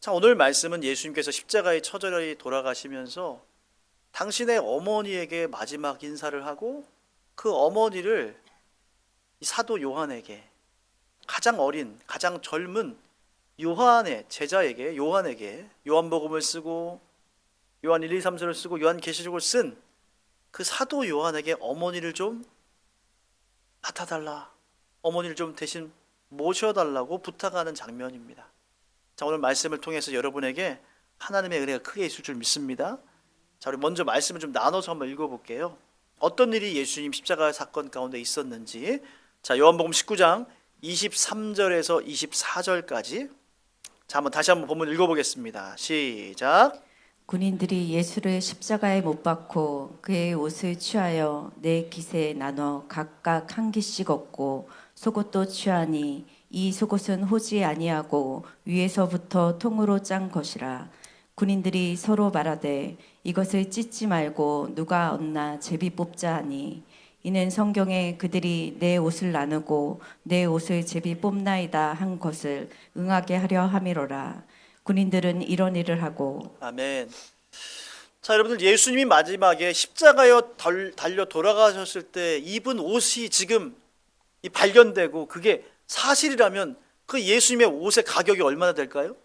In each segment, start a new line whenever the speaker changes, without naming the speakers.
자, 오늘 말씀은 예수님께서 십자가에 처절히 돌아가시면서 당신의 어머니에게 마지막 인사를 하고 그 어머니를 이 사도 요한에게, 가장 어린, 가장 젊은 요한의 제자에게, 요한복음을 쓰고 요한 1, 2, 3서를 쓰고 요한계시록을 쓴 그 사도 요한에게 어머니를 좀 맡아달라, 어머니를 좀 대신 모셔달라고 부탁하는 장면입니다. 자, 오늘 말씀을 통해서 여러분에게 하나님의 은혜가 크게 있을 줄 믿습니다. 자, 우리 먼저 말씀을 좀 나눠서 한번 읽어볼게요. 어떤 일이 예수님 십자가 사건 가운데 있었는지. 자, 요한복음 19장 23절에서 24절까지. 자, 다시 한번 본문 읽어보겠습니다. 시작.
군인들이 예수를 십자가에 못 박고 그의 옷을 취하여 네 깃에 나눠 각각 한 깃씩 얻고 속옷도 취하니 이 속옷은 호지 아니하고 위에서부터 통으로 짠 것이라. 군인들이 서로 말하되 이것을 찢지 말고 누가 얻나 제비 뽑자 하니 이는 성경에 그들이 내 옷을 나누고 내 옷을 제비 뽑나이다 한 것을 응하게 하려 함이로라. 군인들은 이런 일을 하고.
아멘. 자, 여러분들, 예수님이 마지막에 십자가에 달려 돌아가셨을 때 입은 옷이 지금 발견되고 그게 사실이라면 그 예수님의 옷의 가격이 얼마나 될까요?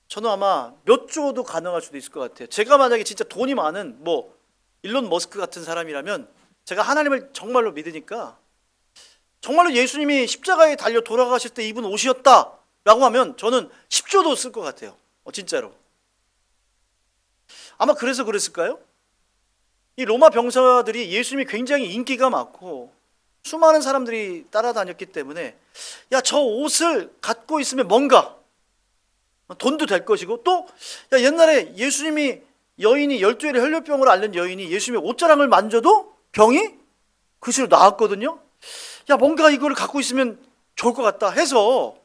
저는 아마 몇 조도 가능할 수도 있을 것 같아요. 제가 만약에 진짜 돈이 많은 일론 머스크 같은 사람이라면, 제가 하나님을 정말로 믿으니까 정말로 예수님이 십자가에 달려 돌아가실 때 입은 옷이었다 라고 하면 저는 10조도 쓸 것 같아요. 진짜로. 아마 그래서 그랬을까요? 이 로마 병사들이 예수님이 굉장히 인기가 많고 수많은 사람들이 따라다녔기 때문에, 야, 저 옷을 갖고 있으면 뭔가 돈도 될 것이고, 또 야, 옛날에 예수님이 여인이 12일의 혈류병으로 앓는 여인이 예수님의 옷자락을 만져도 병이 그시로 나았거든요. 야, 뭔가 이거를 갖고 있으면 좋을 것 같다 해서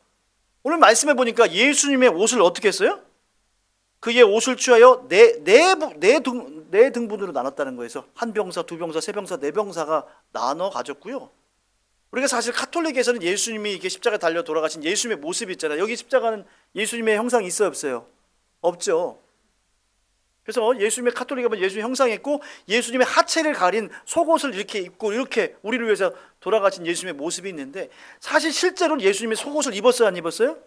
오늘 말씀해 보니까 예수님의 옷을 어떻게 했어요? 그의 옷을 취하여 네 등분으로 나눴다는 거예요. 한 병사, 두 병사, 세 병사, 네 병사가 나눠 가졌고요. 우리가 사실 카톨릭에서는 예수님이 이렇게 십자가에 달려 돌아가신 예수님의 모습이 있잖아요. 여기 십자가는 예수님의 형상이 있어요, 없어요? 없죠. 그래서 예수님의 카톨릭에 보면 예수님의 형상이 있고 예수님의 하체를 가린 속옷을 이렇게 입고 이렇게 우리를 위해서 돌아가신 예수님의 모습이 있는데, 사실 실제로는 예수님이 속옷을 입었어요, 안 입었어요?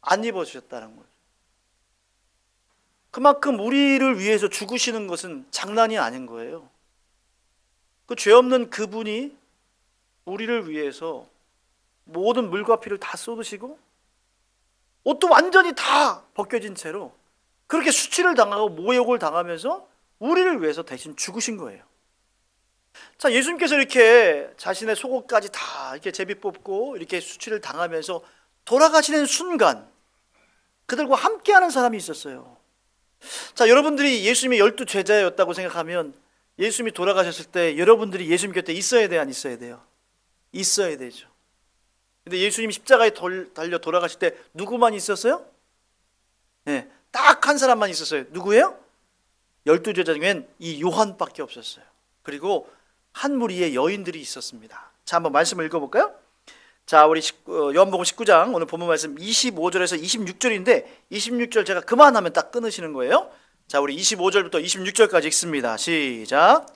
안 입어주셨다는 거예요. 그만큼 우리를 위해서 죽으시는 것은 장난이 아닌 거예요. 그 죄 없는 그분이 우리를 위해서 모든 물과 피를 다 쏟으시고 옷도 완전히 다 벗겨진 채로 그렇게 수치를 당하고 모욕을 당하면서 우리를 위해서 대신 죽으신 거예요. 자, 예수님께서 이렇게 자신의 속옷까지 다 이렇게 제비 뽑고 이렇게 수치를 당하면서 돌아가시는 순간 그들과 함께하는 사람이 있었어요. 자, 여러분들이 예수님의 12 제자였다고 생각하면 예수님이 돌아가셨을 때 여러분들이 예수님 곁에 있어야 돼요, 안 있어야 돼요? 있어야 되죠. 근데 예수님이 십자가에 달려 돌아가실 때 누구만 있었어요? 네, 딱 한 사람만 있었어요. 누구예요? 12 제자 중엔 이 요한밖에 없었어요. 그리고 한 무리의 여인들이 있었습니다. 자, 한번 말씀을 읽어볼까요? 자, 우리 요한복음 19장 오늘 본문 말씀 25절에서 26절인데 26절 제가 그만하면 딱 끊으시는 거예요. 자, 우리 25절부터 26절까지 읽습니다. 시작.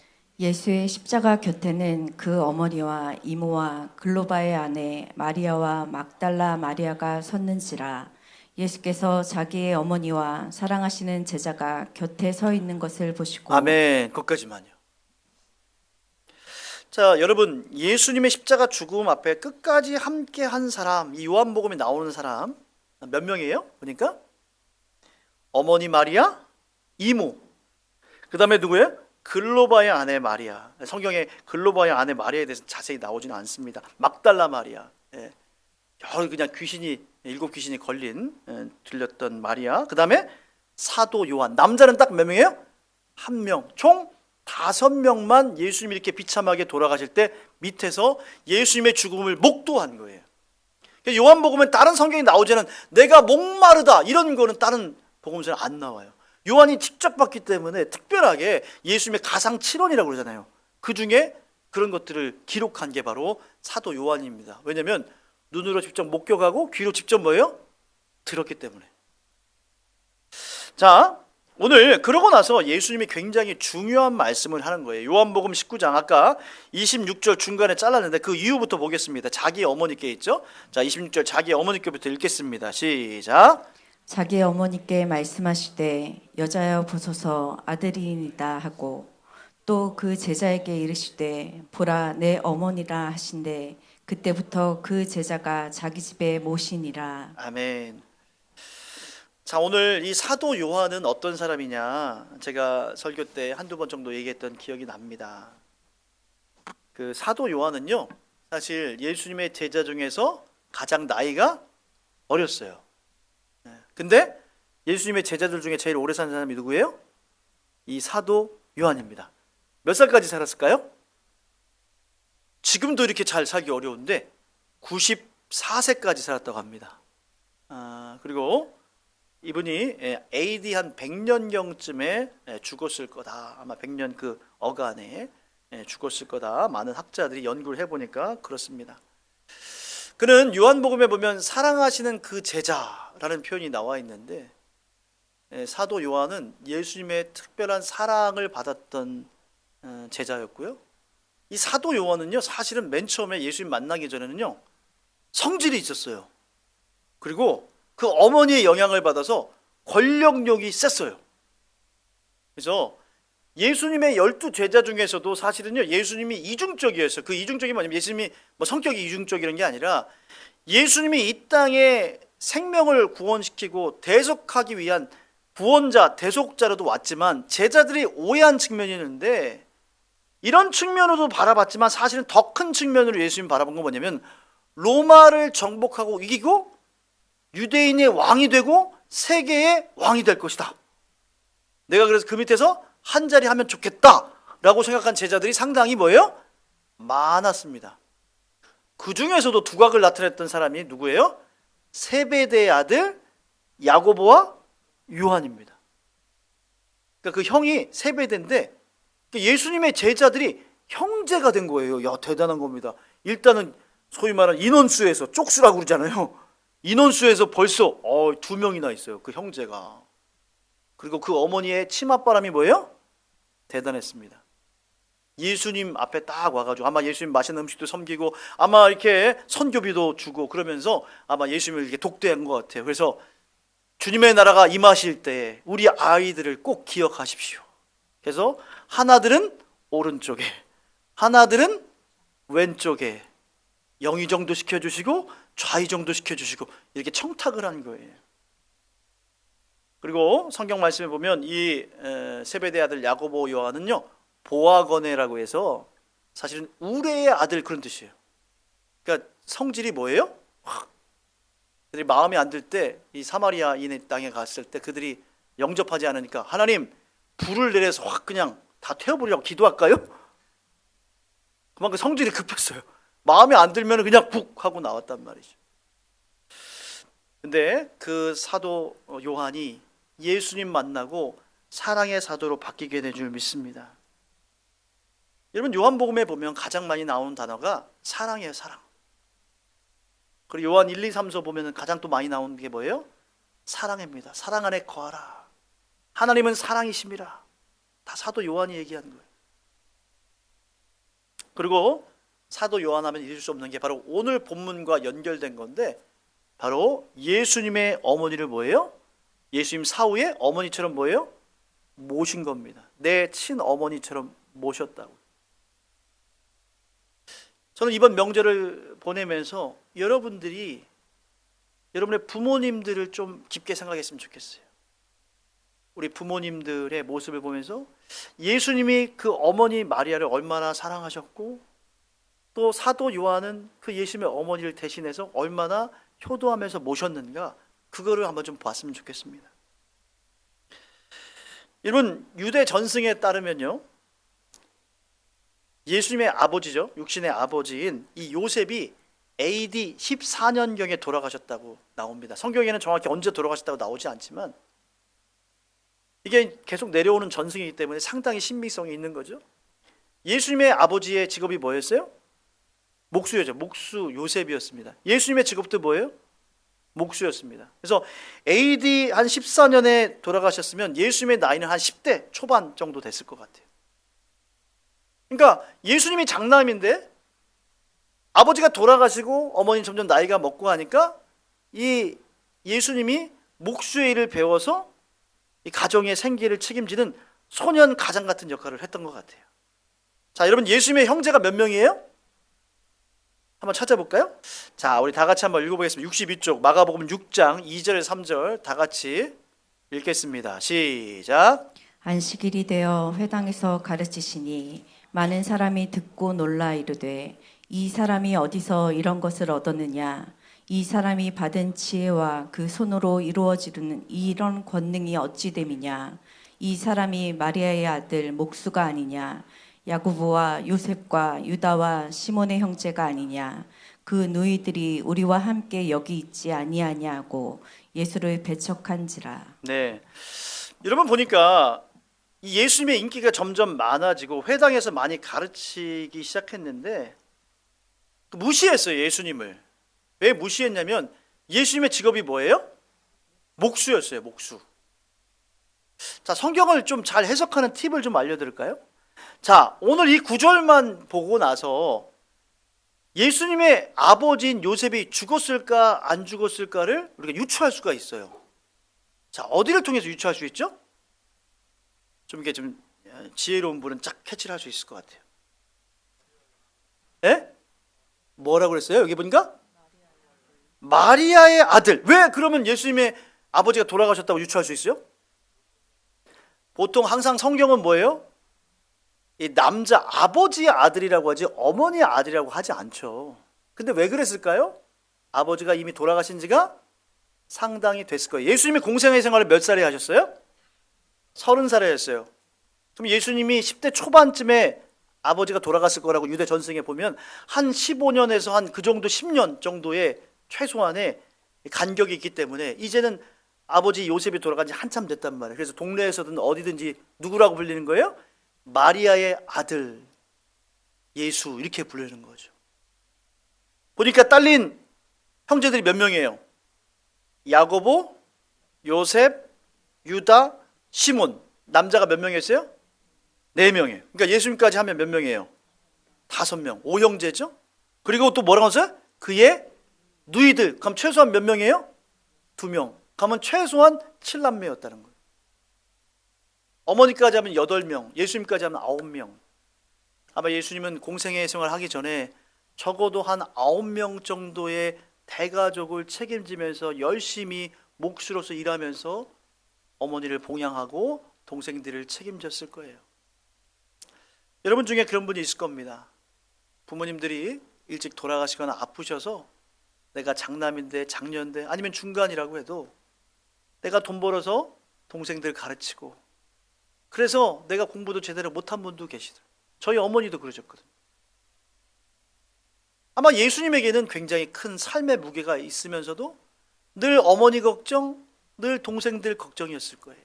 예수의 십자가 곁에는 그 어머니와 이모와 글로바의 아내 마리아와 막달라 마리아가 섰는지라. 예수께서 자기의 어머니와 사랑하시는 제자가 곁에 서 있는 것을 보시고.
아멘. 거기까지만요. 자, 여러분, 예수님의 십자가 죽음 앞에 끝까지 함께 한 사람, 이 요한복음에 나오는 사람 몇 명이에요? 보니까 어머니 마리아, 이모, 그 다음에 누구예요? 글로바의 아내 마리아. 성경에 글로바의 아내 마리아에 대해서 자세히 나오지는 않습니다. 막달라 마리아, 그냥 일곱 귀신이 걸린 들렸던 마리아. 그 다음에 사도 요한. 남자는 딱 몇 명이에요? 한 명. 총 5명만 예수님이 이렇게 비참하게 돌아가실 때 밑에서 예수님의 죽음을 목도한 거예요. 요한복음은 다른 성경이 나오지는 내가 목마르다 이런 거는 다른 복음서는 안 나와요. 요한이 직접 봤기 때문에 특별하게 예수님의 가상 7원이라고 그러잖아요. 그 중에 그런 것들을 기록한 게 바로 사도 요한입니다. 왜냐하면 눈으로 직접 목격하고 귀로 직접 뭐예요? 들었기 때문에. 자, 오늘 그러고 나서 예수님이 굉장히 중요한 말씀을 하는 거예요. 요한복음 19장 아까 26절 중간에 잘랐는데 그 이유부터 보겠습니다. 자기 어머니께 있죠. 자, 26절 자기 어머니께부터 읽겠습니다. 시작.
자기 어머니께 말씀하시되 여자여 보소서 아들이니이다 하고 또 그 제자에게 이르시되 보라 내 어머니라 하신대 그때부터 그 제자가 자기 집에 모시니라.
아멘. 자, 오늘 이 사도 요한은 어떤 사람이냐, 제가 설교 때 한두 번 정도 얘기했던 기억이 납니다. 그 사도 요한은요, 사실 예수님의 제자 중에서 가장 나이가 어렸어요. 근데 예수님의 제자들 중에 제일 오래 산 사람이 누구예요? 이 사도 요한입니다. 몇 살까지 살았을까요? 지금도 이렇게 잘 살기 어려운데 94세까지 살았다고 합니다. 그리고 이분이 AD 한 100년경쯤에 죽었을 거다. 아마 100년 그 어간에 죽었을 거다. 많은 학자들이 연구를 해보니까 그렇습니다. 그는 요한복음에 보면 사랑하시는 그 제자라는 표현이 나와 있는데 사도 요한은 예수님의 특별한 사랑을 받았던 제자였고요. 이 사도 요한은요, 사실은 맨 처음에 예수님 만나기 전에는요, 성질이 있었어요. 그리고 그 어머니의 영향을 받아서 권력욕이 셌어요. 그래서 예수님의 12 제자 중에서도 사실은요, 예수님이 이중적이었어요. 그 이중적이 뭐냐면 예수님이 뭐 성격이 이중적이라는 게 아니라 예수님이 이 땅에 생명을 구원시키고 대속하기 위한 구원자, 대속자로도 왔지만 제자들이 오해한 측면이 있는데 이런 측면으로도 바라봤지만 사실은 더 큰 측면으로 예수님 바라본 건 뭐냐면 로마를 정복하고 이기고 유대인의 왕이 되고 세계의 왕이 될 것이다. 내가 그래서 그 밑에서 한 자리 하면 좋겠다라고 생각한 제자들이 상당히 뭐예요? 많았습니다. 그 중에서도 두각을 나타냈던 사람이 누구예요? 세베대의 아들 야고보와 요한입니다. 그러니까 그 형이 세베대인데 예수님의 제자들이 형제가 된 거예요. 야, 대단한 겁니다. 일단은 소위 말하는 인원수에서 쪽수라고 그러잖아요. 인원수에서 벌써 2명이나 있어요. 그 형제가. 그리고 그 어머니의 치맛바람이 뭐예요? 대단했습니다. 예수님 앞에 딱 와가지고 아마 예수님 맛있는 음식도 섬기고 아마 이렇게 선교비도 주고 그러면서 아마 예수님을 이렇게 독대한 것 같아요. 그래서 주님의 나라가 임하실 때 우리 아이들을 꼭 기억하십시오. 그래서 하나들은 오른쪽에, 하나들은 왼쪽에 영의정도 시켜주시고 좌의정도 시켜주시고 이렇게 청탁을 한 거예요. 그리고 성경 말씀에 보면 이 세베대 아들 야고보 요한은요, 보아거네라고 해서 사실은 우레의 아들 그런 뜻이에요. 그러니까 성질이 뭐예요? 그들이 마음에 안 들 때 이 사마리아인의 땅에 갔을 때 그들이 영접하지 않으니까 하나님 불을 내려서 확 그냥 다 태워버리라고 기도할까요? 그만큼 성질이 급했어요. 마음에 안 들면 그냥 푹 하고 나왔단 말이죠. 근데 그 사도 요한이 예수님 만나고 사랑의 사도로 바뀌게 된 줄 믿습니다. 여러분 요한복음에 보면 가장 많이 나오는 단어가 사랑이에요. 사랑. 그리고 요한 1, 2, 3서 보면 가장 또 많이 나오는 게 뭐예요? 사랑입니다. 사랑 안에 거하라. 하나님은 사랑이심이라. 다 사도 요한이 얘기한 거예요. 그리고 사도 요한 하면 잊을 수 없는 게 바로 오늘 본문과 연결된 건데 바로 예수님의 어머니를 뭐예요? 예수님 사후에 어머니처럼 뭐예요? 모신 겁니다. 내 친어머니처럼 모셨다고. 저는 이번 명절을 보내면서 여러분들이 여러분의 부모님들을 좀 깊게 생각했으면 좋겠어요. 우리 부모님들의 모습을 보면서 예수님이 그 어머니 마리아를 얼마나 사랑하셨고 또 사도 요한은 그 예수님의 어머니를 대신해서 얼마나 효도하면서 모셨는가, 그거를 한번 좀 봤으면 좋겠습니다. 여러분 유대 전승에 따르면요, 예수님의 아버지죠, 육신의 아버지인 이 요셉이 AD 14년경에 돌아가셨다고 나옵니다. 성경에는 정확히 언제 돌아가셨다고 나오지 않지만 이게 계속 내려오는 전승이기 때문에 상당히 신빙성이 있는 거죠. 예수님의 아버지의 직업이 뭐였어요? 목수였죠. 목수 요셉이었습니다. 예수님의 직업도 뭐예요? 목수였습니다. 그래서 AD 한 14년에 돌아가셨으면 예수님의 나이는 한 10대 초반 정도 됐을 것 같아요. 그러니까 예수님이 장남인데 아버지가 돌아가시고 어머니 점점 나이가 먹고 하니까 이 예수님이 목수의 일을 배워서 이 가정의 생계를 책임지는 소년 가장 같은 역할을 했던 것 같아요. 자, 여러분 예수님의 형제가 몇 명이에요? 한번 찾아볼까요? 자, 우리 다 같이 한번 읽어보겠습니다. 62쪽 마가복음 6장 2절 3절 다 같이 읽겠습니다. 시작.
안식일이 되어 회당에서 가르치시니 많은 사람이 듣고 놀라 이르되 이 사람이 어디서 이런 것을 얻었느냐? 이 사람이 받은 지혜와 그 손으로 이루어지는 이런 권능이 어찌 됨이냐? 이 사람이 마리아의 아들 목수가 아니냐? 야고보와 요셉과 유다와 시몬의 형제가 아니냐? 그 누이들이 우리와 함께 여기 있지 아니하냐고 예수를 배척한지라.
네, 여러분 보니까 이 예수님의 인기가 점점 많아지고 회당에서 많이 가르치기 시작했는데 무시했어요. 예수님을. 왜 무시했냐면 예수님의 직업이 뭐예요? 목수였어요. 목수. 자, 성경을 좀 잘 해석하는 팁을 좀 알려드릴까요? 자, 오늘 이 구절만 보고 나서 예수님의 아버지인 요셉이 죽었을까 안 죽었을까를 우리가 유추할 수가 있어요. 자, 어디를 통해서 유추할 수 있죠? 좀 이게 좀 지혜로운 분은 쫙 캐치를 할 수 있을 것 같아요. 예? 뭐라고 그랬어요? 여기 보니까 마리아의 아들. 왜 그러면 예수님의 아버지가 돌아가셨다고 유추할 수 있어요? 보통 항상 성경은 뭐예요? 이 남자 아버지의 아들이라고 하지 어머니의 아들이라고 하지 않죠. 근데 왜 그랬을까요? 아버지가 이미 돌아가신 지가 상당히 됐을 거예요. 예수님이 공생애 생활을 몇 살에 하셨어요? 30살에 했어요. 그럼 예수님이 10대 초반쯤에 아버지가 돌아갔을 거라고 유대 전승에 보면 한 15년에서 한 그 정도 10년 정도의 최소한의 간격이 있기 때문에 이제는 아버지 요셉이 돌아간 지 한참 됐단 말이에요. 그래서 동네에서든 어디든지 누구라고 불리는 거예요? 마리아의 아들 예수 이렇게 부르는 거죠. 보니까 딸린 형제들이 몇 명이에요? 야고보, 요셉, 유다, 시몬. 남자가 몇 명이었어요? 4명이에요. 그러니까 예수님까지 하면 몇 명이에요? 5명. 5형제죠? 그리고 또 뭐라고 했어요? 그의 누이들. 그럼 최소한 몇 명이에요? 2명. 그러면 최소한 7남매였다는 거예요. 어머니까지 하면 8명, 예수님까지 하면 9명. 아마 예수님은 공생애 생활을 하기 전에 적어도 한 9명 정도의 대가족을 책임지면서 열심히 목수로서 일하면서 어머니를 봉양하고 동생들을 책임졌을 거예요. 여러분 중에 그런 분이 있을 겁니다. 부모님들이 일찍 돌아가시거나 아프셔서 내가 장남인데 장녀인데 아니면 중간이라고 해도 내가 돈 벌어서 동생들 가르치고 그래서 내가 공부도 제대로 못한 분도 계시더라고요. 저희 어머니도 그러셨거든요. 아마 예수님에게는 굉장히 큰 삶의 무게가 있으면서도 늘 어머니 걱정, 늘 동생들 걱정이었을 거예요.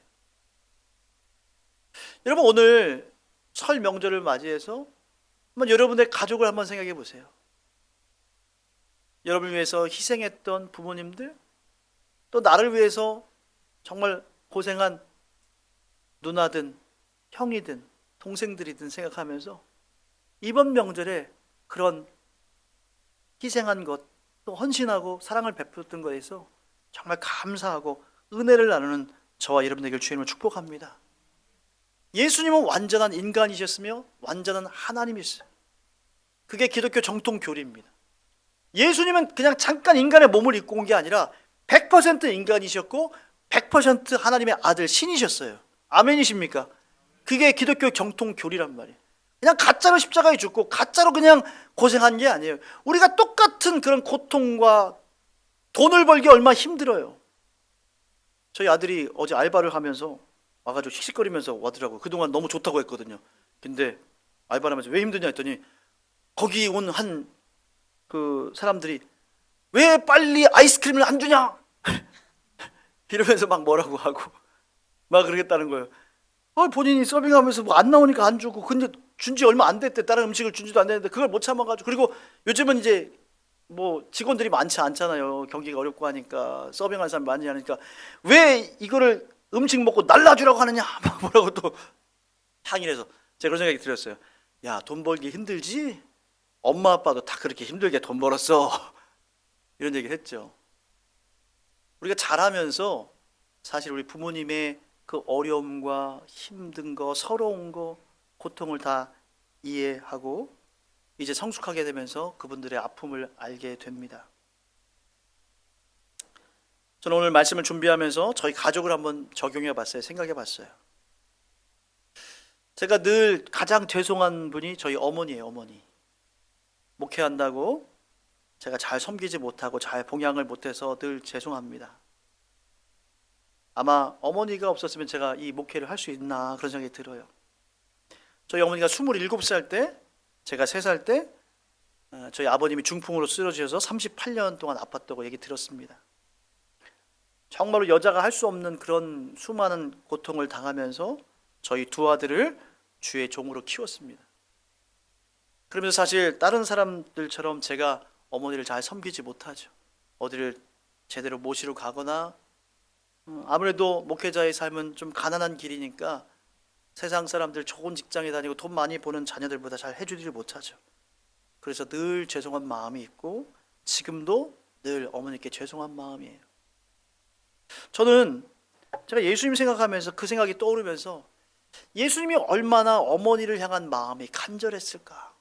여러분 오늘 설 명절을 맞이해서 한번 여러분의 가족을 한번 생각해 보세요. 여러분을 위해서 희생했던 부모님들, 또 나를 위해서 정말 고생한 누나든 형이든 동생들이든 생각하면서 이번 명절에 그런 희생한 것, 또 헌신하고 사랑을 베풀었던 것에서 정말 감사하고 은혜를 나누는 저와 여러분 되길 주님을 축복합니다. 예수님은 완전한 인간이셨으며 완전한 하나님이셨어요. 그게 기독교 정통 교리입니다. 예수님은 그냥 잠깐 인간의 몸을 입고 온 게 아니라 100% 인간이셨고 100% 하나님의 아들 신이셨어요. 아멘이십니까? 그게 기독교 정통 교리란 말이에요. 그냥 가짜로 십자가에 죽고 가짜로 그냥 고생한 게 아니에요. 우리가 똑같은 그런 고통과 돈을 벌기 얼마나 힘들어요. 저희 아들이 어제 알바를 하면서 와가지고 씩씩거리면서 와더라고요. 그동안 너무 좋다고 했거든요. 근데 알바를 하면서 왜 힘드냐 했더니 거기 온 한 그 사람들이 왜 빨리 아이스크림을 안 주냐 이러면서 막 뭐라고 하고 막 그러겠다는 거예요. 본인이 서빙하면서 뭐 안 나오니까 안 주고 근데 준 지 얼마 안 됐대. 다른 음식을 준 지도 안 됐는데 그걸 못 참아가지고. 그리고 요즘은 이제 뭐 직원들이 많지 않잖아요. 경기가 어렵고 하니까 서빙하는 사람이 많이 하니까 왜 이거를 음식 먹고 날라주라고 하느냐 막 뭐라고 또 항의해서 제가 그런 생각이 들었어요. 야, 돈 벌기 힘들지? 엄마 아빠도 다 그렇게 힘들게 돈 벌었어. 이런 얘기를 했죠. 우리가 자라면서 사실 우리 부모님의 그 어려움과 힘든 거, 서러운 거, 고통을 다 이해하고 이제 성숙하게 되면서 그분들의 아픔을 알게 됩니다. 저는 오늘 말씀을 준비하면서 저희 가족을 한번 적용해 봤어요. 생각해 봤어요. 제가 늘 가장 죄송한 분이 저희 어머니예요. 어머니. 목회한다고 제가 잘 섬기지 못하고 잘 봉양을 못해서 늘 죄송합니다. 아마 어머니가 없었으면 제가 이 목회를 할 수 있나 그런 생각이 들어요. 저희 어머니가 27살 때, 제가 3살 때 저희 아버님이 중풍으로 쓰러지셔서 38년 동안 아팠다고 얘기 들었습니다. 정말로 여자가 할 수 없는 그런 수많은 고통을 당하면서 저희 두 아들을 주의 종으로 키웠습니다. 그러면서 사실 다른 사람들처럼 제가 어머니를 잘 섬기지 못하죠. 어디를 제대로 모시러 가거나 아무래도 목회자의 삶은 좀 가난한 길이니까 세상 사람들 좋은 직장에 다니고 돈 많이 버는 자녀들보다 잘 해주지를 못하죠. 그래서 늘 죄송한 마음이 있고 지금도 늘 어머니께 죄송한 마음이에요. 저는 제가 예수님 생각하면서 그 생각이 떠오르면서 예수님이 얼마나 어머니를 향한 마음이 간절했을까.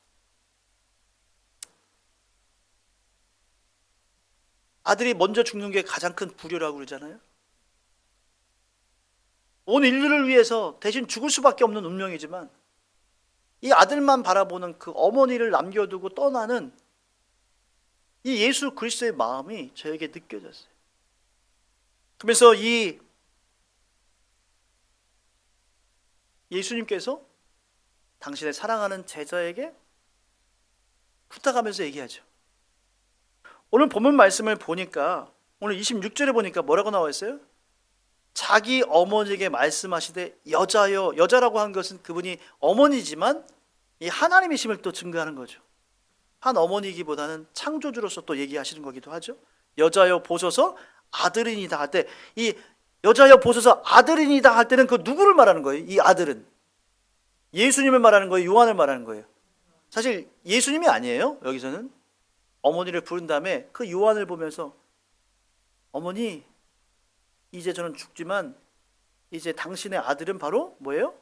아들이 먼저 죽는 게 가장 큰 불효라고 그러잖아요. 온 인류를 위해서 대신 죽을 수밖에 없는 운명이지만 이 아들만 바라보는 그 어머니를 남겨두고 떠나는 이 예수 그리스도의 마음이 저에게 느껴졌어요. 그러면서 이 예수님께서 당신의 사랑하는 제자에게 부탁하면서 얘기하죠. 오늘 본문 말씀을 보니까 오늘 26절에 보니까 뭐라고 나와 있어요? 자기 어머니에게 말씀하시되 여자여, 여자라고 한 것은 그분이 어머니지만 이 하나님이심을 또 증거하는 거죠. 한 어머니이기보다는 창조주로서 또 얘기하시는 거기도 하죠. 여자여 보소서 아들이니다 할 때 이 여자여 보소서 아들이니다 할 때는 그 누구를 말하는 거예요? 이 아들은 예수님을 말하는 거예요? 요한을 말하는 거예요? 사실 예수님이 아니에요. 여기서는 어머니를 부른 다음에 그 요한을 보면서 어머니 이제 저는 죽지만 이제 당신의 아들은 바로 뭐예요?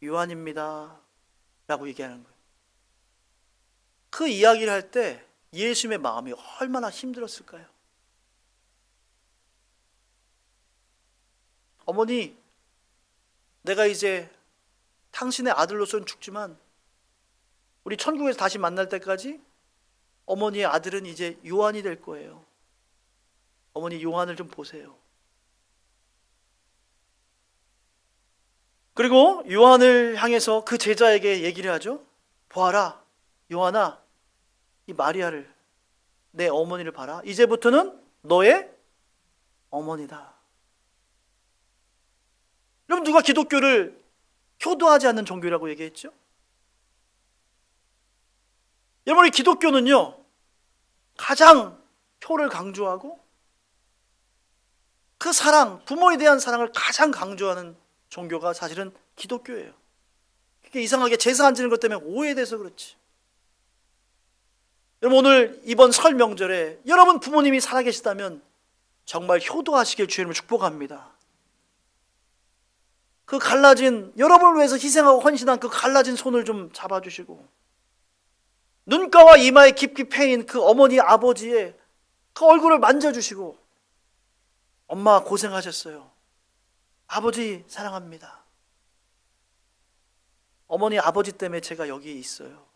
요한입니다 라고 얘기하는 거예요. 그 이야기를 할 때 예수님의 마음이 얼마나 힘들었을까요? 어머니, 내가 이제 당신의 아들로서는 죽지만 우리 천국에서 다시 만날 때까지 어머니의 아들은 이제 요한이 될 거예요. 어머니 요한을 좀 보세요. 그리고 요한을 향해서 그 제자에게 얘기를 하죠. 보아라, 요한아, 이 마리아를, 내 어머니를 봐라. 이제부터는 너의 어머니다. 여러분, 누가 기독교를 효도하지 않는 종교라고 얘기했죠? 여러분, 이 기독교는요 가장 효를 강조하고 그 사랑, 부모에 대한 사랑을 가장 강조하는 종교가 사실은 기독교예요. 그게 이상하게 제사 안 지는 것 때문에 오해돼서 그렇지. 여러분, 오늘 이번 설 명절에 여러분 부모님이 살아계시다면 정말 효도하시길 주님을 축복합니다. 그 갈라진, 여러분을 위해서 희생하고 헌신한 그 갈라진 손을 좀 잡아주시고, 눈가와 이마에 깊이 패인 그 어머니 아버지의 그 얼굴을 만져주시고, 엄마 고생하셨어요. 아버지 사랑합니다. 어머니 아버지 때문에 제가 여기 있어요.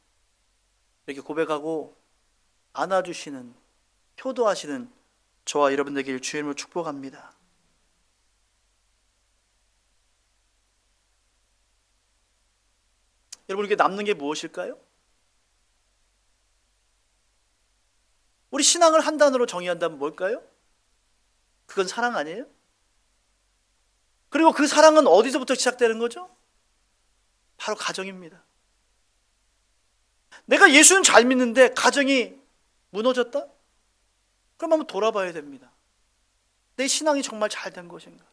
이렇게 고백하고 안아주시는, 효도하시는 저와 여러분 되길 주님을 축복합니다. 여러분, 이렇게 남는 게 무엇일까요? 우리 신앙을 한 단어로 정의한다면 뭘까요? 그건 사랑 아니에요? 그리고 그 사랑은 어디서부터 시작되는 거죠? 바로 가정입니다. 내가 예수는 잘 믿는데 가정이 무너졌다? 그럼 한번 돌아봐야 됩니다. 내 신앙이 정말 잘 된 것인가?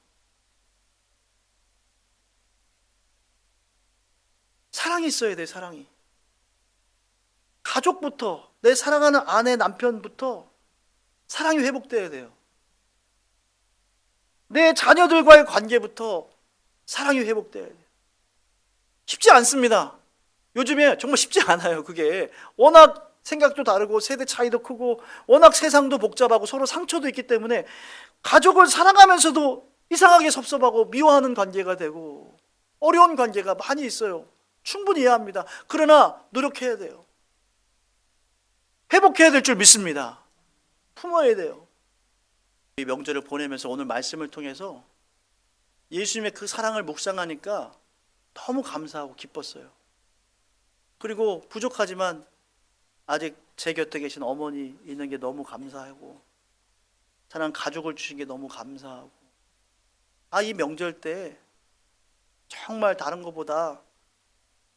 사랑이 있어야 돼, 사랑이. 가족부터, 내 사랑하는 아내, 남편부터 사랑이 회복돼야 돼요. 내 자녀들과의 관계부터 사랑이 회복돼야 돼요. 쉽지 않습니다. 요즘에 정말 쉽지 않아요. 그게 워낙 생각도 다르고 세대 차이도 크고 워낙 세상도 복잡하고 서로 상처도 있기 때문에 가족을 사랑하면서도 이상하게 섭섭하고 미워하는 관계가 되고 어려운 관계가 많이 있어요. 충분히 이해합니다. 그러나 노력해야 돼요. 회복해야 될 줄 믿습니다. 품어야 돼요. 이 명절을 보내면서 오늘 말씀을 통해서 예수님의 그 사랑을 묵상하니까 너무 감사하고 기뻤어요. 그리고 부족하지만 아직 제 곁에 계신 어머니 있는 게 너무 감사하고 사랑하는 가족을 주신 게 너무 감사하고 이 명절 때 정말 다른 것보다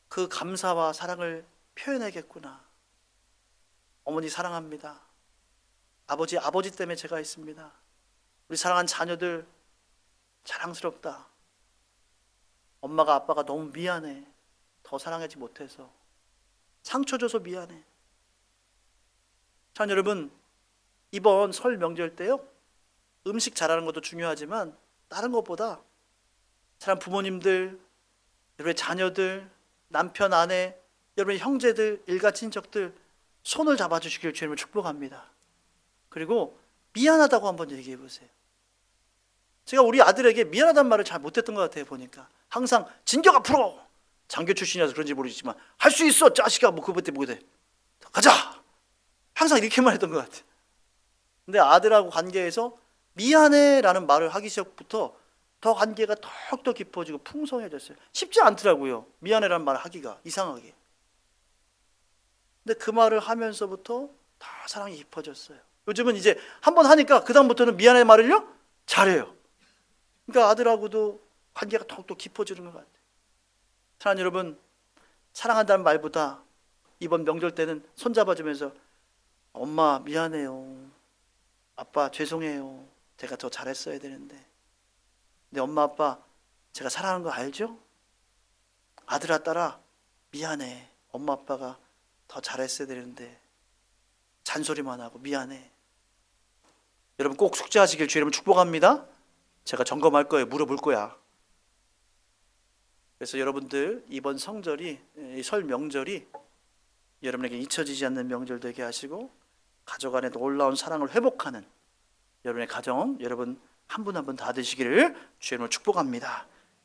그 감사와 사랑을 표현해야겠구나. 어머니 사랑합니다. 아버지 때문에 제가 있습니다. 우리 사랑하는 자녀들 자랑스럽다. 엄마가 아빠가 너무 미안해. 더 사랑하지 못해서. 상처 줘서 미안해. 자, 여러분, 이번 설 명절 때요, 음식 잘하는 것도 중요하지만 다른 것보다 사랑하는 부모님들, 여러분의 자녀들, 남편, 아내, 여러분의 형제들, 일가 친척들 손을 잡아주시길 주님을 축복합니다. 그리고 미안하다고 한번 얘기해 보세요. 제가 우리 아들에게 미안하다는 말을 잘 못했던 것 같아요. 보니까 항상 진격 앞으로, 장교 출신이라서 그런지 모르겠지만 할 수 있어 자식아, 뭐 그것 때문에 뭐돼, 가자, 항상 이렇게만 했던 것 같아요. 근데 아들하고 관계에서 미안해 라는 말을 하기 시작부터 더 관계가 더욱더 깊어지고 풍성해졌어요. 쉽지 않더라고요, 미안해 라는 말을 하기가. 이상하게. 근데 그 말을 하면서부터 더 사랑이 깊어졌어요. 요즘은 이제 한번 하니까 그 다음부터는 미안해 말을요 잘해요. 그러니까 아들하고도 관계가 더욱더 깊어지는 것 같아요. 사랑하는 여러분, 사랑한다는 말보다 이번 명절 때는 손잡아주면서 엄마 미안해요, 아빠 죄송해요, 제가 더 잘했어야 되는데, 근데 엄마 아빠 제가 사랑하는 거 알죠? 아들아 딸아 미안해, 엄마 아빠가 더 잘했어야 되는데 잔소리만 하고 미안해. 여러분 꼭 숙제하시길 주의 이름으로 축복합니다. 제가 점검할 거예요. 물어볼 거야. 그래서 여러분들 이번 성절이, 이 설 명절이 여러분에게 잊혀지지 않는 명절 되게 하시고 가족 안에 놀라운 사랑을 회복하는 여러분의 가정, 여러분 한 분 한 분 다 되시기를 주의 이름으로 축복합니다.